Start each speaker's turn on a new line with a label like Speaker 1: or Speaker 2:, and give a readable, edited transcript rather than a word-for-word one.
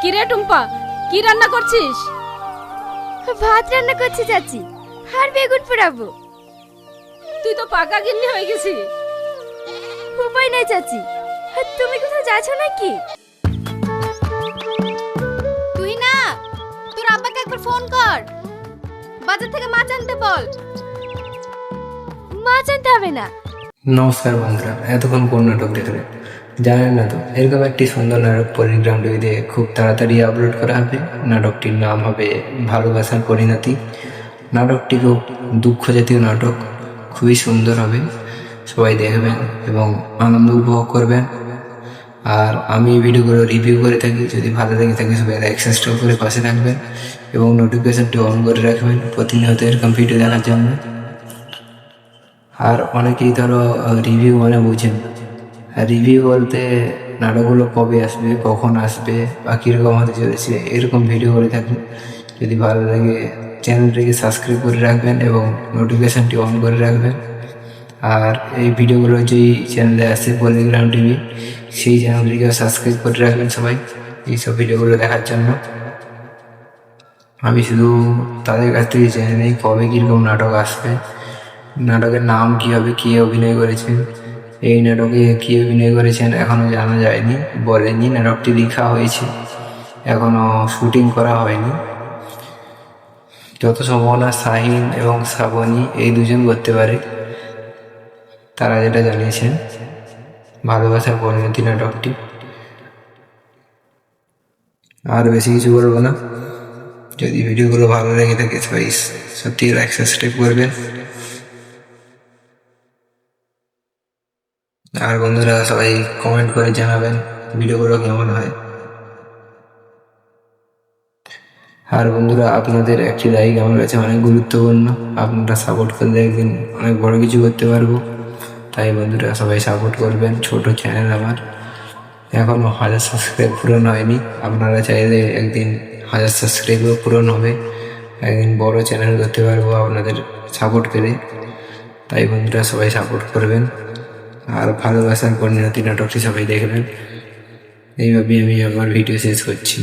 Speaker 1: কি রে টুম্পা, কি রান্না করছিস?
Speaker 2: ভাত রান্না করছি চাচি, আর বেগুন পোড়াবো।
Speaker 1: তুই তো পাকা গিন্নি হয়ে গেছিস।
Speaker 2: উপায় নাই চাচি। তুমি কোথাও যাচ্ছ নাকি? তুই না, তোর আব্বাকে একবার ফোন কর, বাজার থেকে মাছ আনতে বল। মাছ আনতে হবে না।
Speaker 3: নমস্কার বন্ধুরা, এতক্ষণ কোন নাটক দেখলেন জানেন না তো? এরকম একটি সুন্দর নাটক পরিগ্রাম টিভিতে খুব তাড়াতাড়ি আপলোড করা হবে। নাটকটির নাম হবে ভালোবাসার পরিণতি। নাটকটি খুব দুঃখ জাতীয় নাটক, খুবই সুন্দর হবে। সবাই দেখবেন এবং আনন্দ উপভোগ করবেন। আর আমি এই ভিডিওগুলো রিভিউ করে থাকি, যদি ভালো লেগে থাকে সবাই লাইক সাবস্ক্রাইব করে পাশে থাকবেন এবং নোটিফিকেশনটি অন করে রাখবেন প্রতিনিয়ত এরকম ভিডিও দেখার জন্য। আর অনেকেই ধরো রিভিউ মানে বুঝেন, আর রিভিউ বলতে নাটকগুলো কবে আসবে, কখন আসবে বা কীরকম হতে চলেছে এরকম ভিডিও করে থাকুন। যদি ভালো লাগে চ্যানেলটিকে সাবস্ক্রাইব করে রাখবেন এবং নোটিফিকেশানটি অন করে রাখবেন। আর এই ভিডিওগুলো যেই চ্যানেলে আসে পলিগ্রাম টিভি, সেই চ্যানেলটিকেও সাবস্ক্রাইব করে রাখবেন সবাই এইসব ভিডিওগুলো দেখার জন্য। আমি শুধু তাদের কাছ থেকে জেনে নিই কবে কীরকম নাটক আসবে, নাটকের নাম কী হবে, কে অভিনয় করেছেন, এই নাটকে কে অভিনয় করেছেন এখনও জানা যায়নি, বলেনি। নাটকটি লেখা হয়েছে, এখনও শুটিং করা হয়নি। যত সম্ভাবনা শাহিন এবং শ্রাবণী এই দুজন করতে পারে, তারা যেটা জানিয়েছেন। ভালোবাসার পরিণতি নাটকটি। আর বেশি কিছু বলবো না। যদি ভিডিওগুলো ভালো লেগে থাকে সবাই সত্যি লাইক সাবস্ক্রাইব করবেন। আর বন্ধুরা সবাই কমেন্ট করে জানাবেন ভিডিওগুলো কেমন হয়। আর বন্ধুরা আপনাদের একটি লাইক আমার কাছে অনেক গুরুত্বপূর্ণ। আপনারা সাপোর্ট করলে একদিন অনেক বড় কিছু করতে পারবো। তাই বন্ধুরা সবাই সাপোর্ট করবেন। ছোট চ্যানেল আমার, এখনও 1000 সাবস্ক্রাইব পূরণ হয়নি। আপনারা চাইলে একদিন 1000 সাবস্ক্রাইবও পূরণ হবে, একদিন বড় চ্যানেল করতে পারবো আপনাদের সাপোর্ট করে। তাই বন্ধুরা সবাই সাপোর্ট করবেন। আর ভালোবাসার পরিণতি নাটকটি সবাই দেখবেন। এইভাবেই আমি আমার ভিডিও শেষ করছি।